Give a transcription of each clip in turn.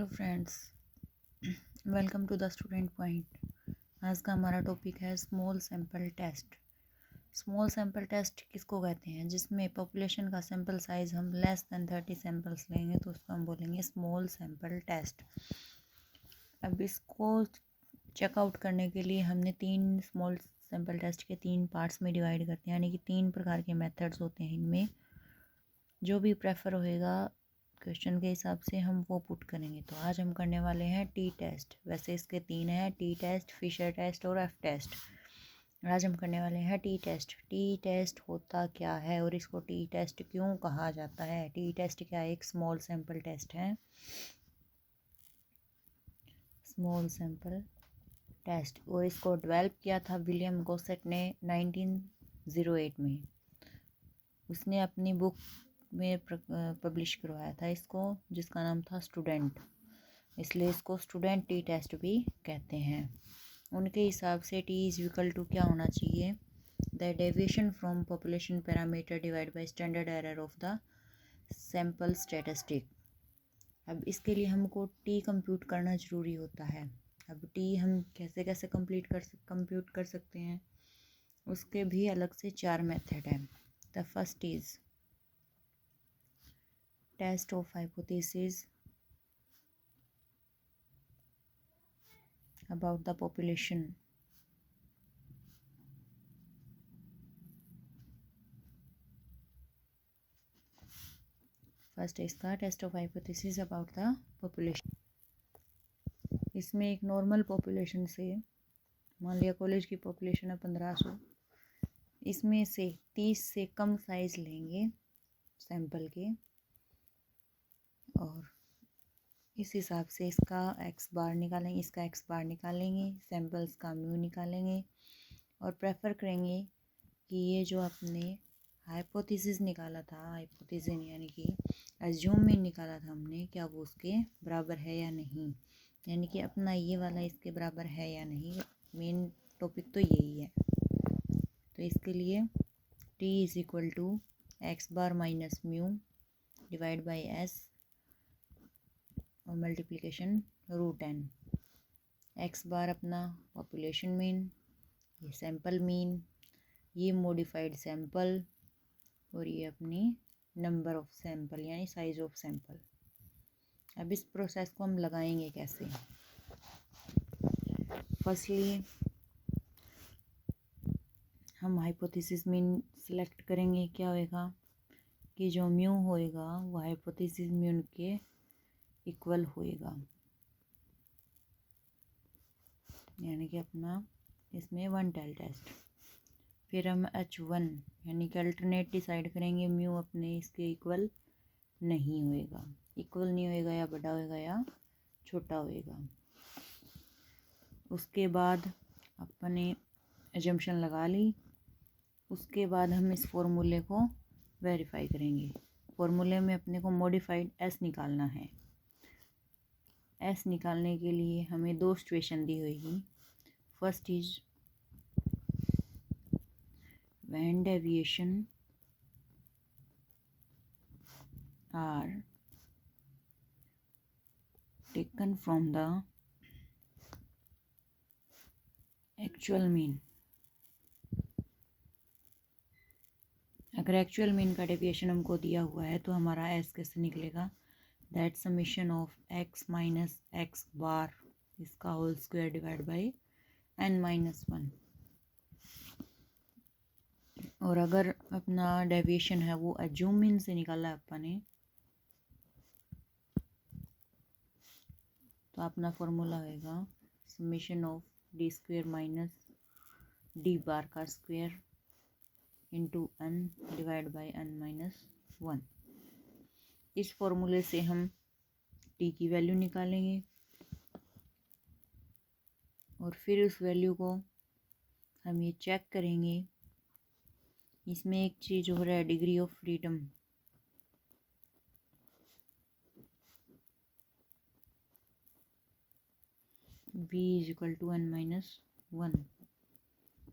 Hello friends, welcome to the student point. आज का हमारा टॉपिक है small sample test. Small sample test किसको कहते हैं? जिसमें पॉपुलेशन का सैम्पल साइज़ हम लेस देन 30 सैम्पल्स लेंगे तो उसको हम बोलेंगे स्मॉल सैम्पल टेस्ट। अब इसको चेकआउट करने के लिए हमने 3 स्मॉल सैम्पल टेस्ट के 3 पार्ट्स में डिवाइड करते हैं, यानी कि 3 प्रकार के मेथड्स होते हैं। इनमें जो भी प्रेफर होएगा क्वेश्चन के हिसाब से हम वो पुट करेंगे। तो आज हम करने वाले हैं टी टेस्ट। वैसे इसके 3 हैं, टी टेस्ट, फिशर टेस्ट और एफ टेस्ट। आज हम करने वाले हैं टी टेस्ट। टी टेस्ट होता क्या है और इसको टी टेस्ट क्यों कहा जाता है? टी टेस्ट क्या एक स्मॉल सैम्पल टेस्ट है। स्मॉल सैम्पल टेस्ट, और इसको डेवलप किया था विलियम गोसेट ने 1908 में। उसने अपनी बुक में पब्लिश करवाया था इसको, जिसका नाम था स्टूडेंट, इसलिए इसको स्टूडेंट टी टेस्ट भी कहते हैं। उनके हिसाब से टी इज इक्वल टू क्या होना चाहिए? The deviation from population parameter divide by standard error of the sample statistic. अब इसके लिए हमको टी कंप्यूट करना ज़रूरी होता है। अब टी हम कैसे कैसे कंप्यूट कर सकते हैं, उसके भी अलग से 4 मेथड हैं। The first is test of hypothesis about the population. First इसका test of hypothesis about the population. इसमें एक नॉर्मल पॉपुलेशन से, मान लिया कॉलेज की पॉपुलेशन है 1500, इसमें से 30 से कम साइज लेंगे सैंपल के, और इस हिसाब से इसका एक्स बार निकालेंगे, इसका एक्स बार निकालेंगे, सैंपल्स का म्यू निकालेंगे, और प्रेफर करेंगे कि ये जो अपने हाइपोथेसिस निकाला था, हाइपोथेसिस यानी कि एज्यूम में निकाला था हमने, क्या वो उसके बराबर है या नहीं, यानी कि अपना ये वाला इसके बराबर है या नहीं। मेन टॉपिक तो यही है। तो इसके लिए T is equal to X bar minus mu divide by S और multiplication root N. X bar अपना पॉपुलेशन मीन, ये सैम्पल मीन, ये मॉडिफाइड सैंपल, और ये अपनी नंबर ऑफ सैंपल यानी साइज ऑफ सैंपल। अब इस प्रोसेस को हम लगाएंगे कैसे? फर्स्टली हम हाइपोथेसिस मीन सेलेक्ट करेंगे। क्या होएगा कि जो म्यू होएगा वो हाइपोथेसिस म्यू के इक्वल होएगा, यानी कि अपना इसमें 1 टेल टेस्ट। फिर हम H1 यानी कि अल्टरनेट डिसाइड करेंगे। म्यू अपने इसके इक्वल नहीं होएगा, इक्वल नहीं होएगा, या बड़ा होएगा या छोटा होएगा। उसके बाद अपने एजम्पशन लगा ली। उसके बाद हम इस फॉर्मूले को वेरीफाई करेंगे। फॉर्मूले में अपने को मॉडिफाइड एस निकालना है। एस निकालने के लिए हमें 2 सिचुएशन दी होगी। First is when deviation are taken from the actual mean। अगर एक्चुअल मीन का डेविएशन हमको दिया हुआ है तो हमारा एस कैसे निकलेगा? That summation of x minus x bar इसका whole square divide by n minus 1। और अगर अपना डेविएशन है वो एज्यूम मीन से निकाला है अपन ने, तो अपना फॉर्मूला होएगा summation of D square minus D bar का square into n divide by n minus 1। इस फॉर्मूले से हम t की वैल्यू निकालेंगे, और फिर उस वैल्यू को हम ये चेक करेंगे। इसमें एक चीज़ हो रहा है, degree of freedom. v is equal to n minus 1।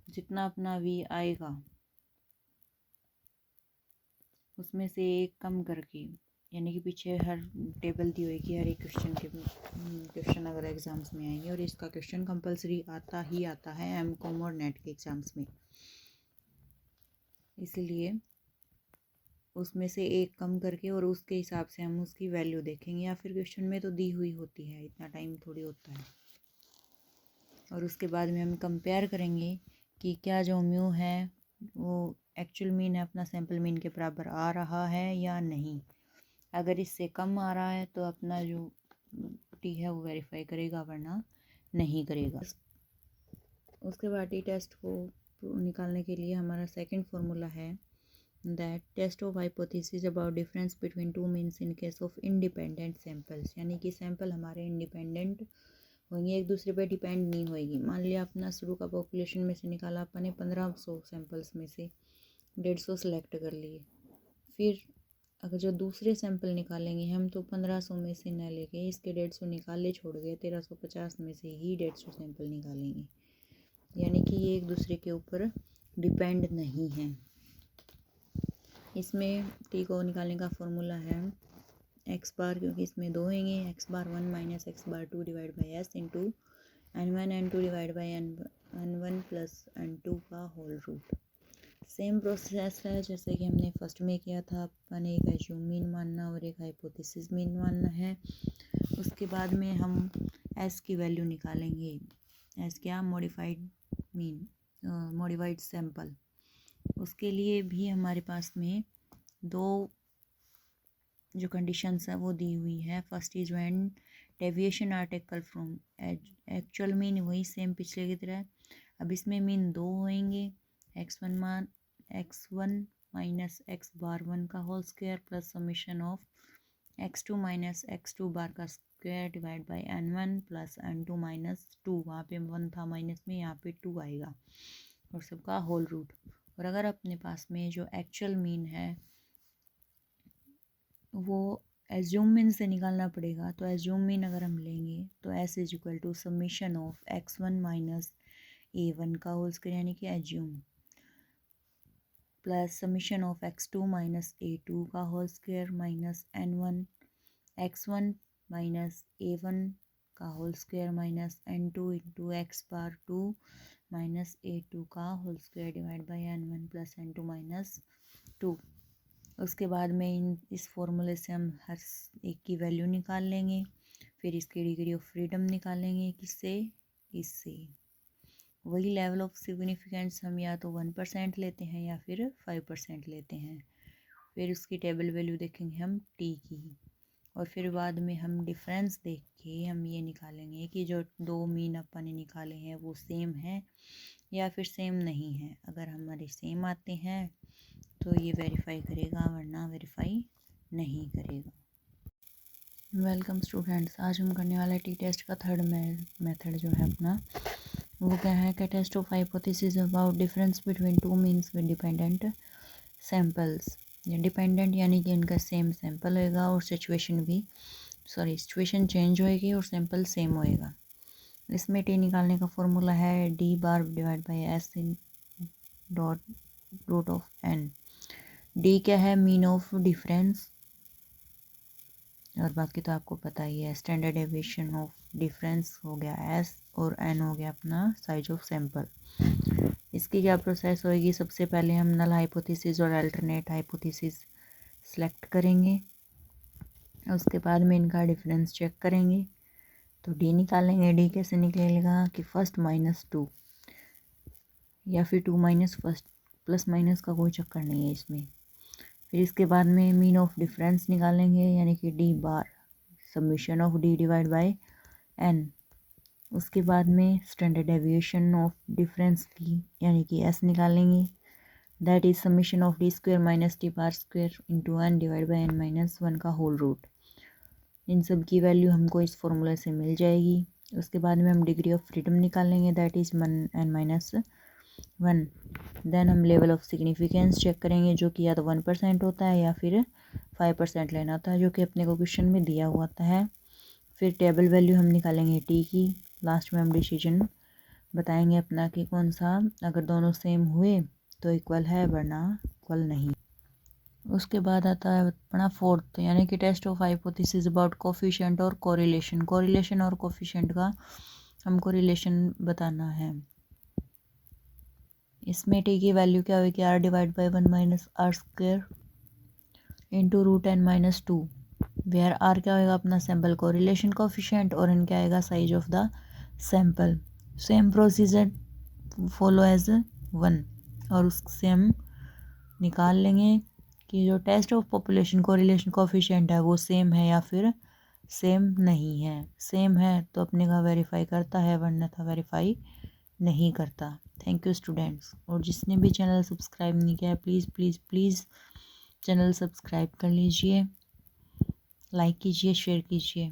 जितना अपना v आएगा उसमें से एक कम करके यानी कि पीछे हर टेबल दी होगी हर एक क्वेश्चन अगर एग्ज़ाम्स में आएंगे, और इसका क्वेश्चन कंपलसरी आता है एमकॉम और नेट के एग्ज़ाम्स में। इसलिए उसमें से एक कम करके और उसके हिसाब से हम उसकी वैल्यू देखेंगे, या फिर क्वेश्चन में तो दी हुई होती है, इतना टाइम थोड़ी होता है। और उसके बाद में हम कंपेयर करेंगे कि क्या जो म्यू है वो एक्चुअल मीन है अपना सैम्पल मीन के बराबर आ रहा है या नहीं। अगर इससे कम आ रहा है तो अपना जो टी है वो वेरीफाई करेगा, वरना नहीं करेगा। उसके बाद टी टेस्ट को निकालने के लिए हमारा सेकंड फार्मूला है that test of hypothesis about difference between two means in case of independent samples, यानी कि सैंपल हमारे इंडिपेंडेंट होंगे, एक दूसरे पे डिपेंड नहीं होएगी। मान लिया अपना शुरू का पॉपुलेशन में से निकाला अपने 1500 सैंपल्स में से 150 सेलेक्ट कर लिए, फिर अगर जो दूसरे सैंपल निकालेंगे हम तो 1500 में से न लेके इसके 150 निकाले छोड़ गए, 1350 में से ही 150 सैंपल निकालेंगे, यानी कि ये एक दूसरे के ऊपर डिपेंड नहीं है। इसमें टी को निकालने का फॉर्मूला है एक्स बार, क्योंकि इसमें दो होंगे, x bar 1 minus x bar 2 divide by S into n1 n2 divide by n1 plus n2 का होल रूट। सेम प्रोसेस है जैसे कि हमने फर्स्ट में किया था। अपन एक एज्यूम मीन मानना और एक हाइपोथेसिस मीन मानना है। उसके बाद में हम एस की वैल्यू निकालेंगे। एस क्या? Modified mean, modified sample. उसके लिए भी हमारे पास में दो जो कंडीशंस है वो दी हुई है। First is when deviation article from actual mean, वही सेम पिछले की तरह। अब इसमें मीन दो होंगे, x1 माइनस एक्स बार 1 का whole square plus summation of x2 minus x2 bar का square divide by n1 plus n2 minus 2। वहाँ पे 1 था माइनस में, यहाँ पे 2 आएगा, और सबका होल रूट। और अगर अपने पास में जो एक्चुअल मीन है वो एज्यूम मीन से निकालना पड़ेगा, तो एज्यूम मीन अगर हम लेंगे तो S is equal to summation of x1 minus a1 का होल स्क्वायर यानी कि assume, plus summation of x2 minus a2 का whole square minus n1 x1 minus a1 का whole square minus n2 into x bar 2 minus a2 का whole square divide by n1 plus n2 minus 2। उसके बाद में इस फॉर्मूले से हम हर एक की वैल्यू निकाल लेंगे। फिर इसकी डिग्री ऑफ फ्रीडम निकालेंगे, किससे? इससे। वही लेवल ऑफ सिग्निफिकेंस हम या तो 1% लेते हैं या फिर 5% लेते हैं। फिर उसकी टेबल वैल्यू देखेंगे हम टी की, और फिर बाद में हम डिफरेंस देख के हम ये निकालेंगे कि जो दो मीन अपन ने निकाले हैं वो सेम है या फिर सेम नहीं है। अगर हमारे सेम आते हैं तो ये वेरीफाई करेगा, वरना वेरीफाई नहीं करेगा। वेलकम स्टूडेंट्स, आज हम करने वाला टी टेस्ट का थर्ड मेथड जो है अपना, वो क्या है कि test of hypothesis about difference between two means with dependent samples. ये डिपेंडेंट यानी कि इनका सेम सैंपल होएगा और सिचुएशन चेंज होएगी और सैंपल सेम होएगा। इसमें टी निकालने का फॉर्मूला है D bar divide by S in dot root of N. D क्या है? मीन ऑफ डिफरेंस, और बाकी तो आपको पता ही है, स्टैंडर्ड डेविएशन ऑफ डिफरेंस हो गया एस, और एन हो गया अपना साइज ऑफ सैंपल। इसकी क्या प्रोसेस होएगी? सबसे पहले हम नल हाइपोथेसिस और अल्टरनेट हाइपोथेसिस सेलेक्ट करेंगे, उसके बाद में इनका डिफरेंस चेक करेंगे तो डी निकालेंगे। डी कैसे निकलेगा कि फर्स्ट माइनस 2 या फिर 2 माइनस फर्स्ट, प्लस माइनस का कोई चक्कर नहीं है इसमें। फिर इसके बाद में मीन ऑफ डिफरेंस निकालेंगे यानी कि D bar summation of D divide by N. उसके बाद में स्टैंडर्ड डेविएशन ऑफ डिफरेंस की यानी कि एस निकालेंगे, that is summation of D square minus D bar square into N divide by N minus 1 का होल रूट। इन सब की वैल्यू हमको इस फॉर्मूले से मिल जाएगी। उसके बाद में हम डिग्री ऑफ फ्रीडम निकालेंगे, that is N minus 1। Then हम लेवल ऑफ सिग्निफिकेंस चेक करेंगे, जो कि या तो 1% होता है या फिर 5% लेना होता है, जो कि अपने को क्वेश्चन में दिया हुआ होता है। फिर टेबल वैल्यू हम निकालेंगे टी की। लास्ट में हम डिसीजन बताएंगे अपना कि कौन सा, अगर दोनों सेम हुए तो इक्वल है, वरना इक्वल नहीं। उसके बाद आता है अपना फोर्थ, यानी कि test of hypothesis about coefficient और कोरिलेशन। कोरिलेशन और कोफिशिएंट का हमको रिलेशन बताना है। इसमें टी की वैल्यू क्या होगी, R divide by 1 minus R square into root n minus 2, where R क्या होगा अपना सैम्पल कोरिलेशन कोफिशिएंट और एन क्या आएगा size of the sample. Same procedure follow as 1 और उससे हम निकाल लेंगे कि जो test of population correlation coefficient है वो सेम है या फिर सेम नहीं है। सेम है तो अपने का वेरीफाई करता है, वरना था वेरीफाई नहीं करता। Thank you students. और जिसने भी चैनल सब्सक्राइब नहीं किया है please please please channel subscribe कर लीजिए, लाइक कीजिए, शेयर कीजिए।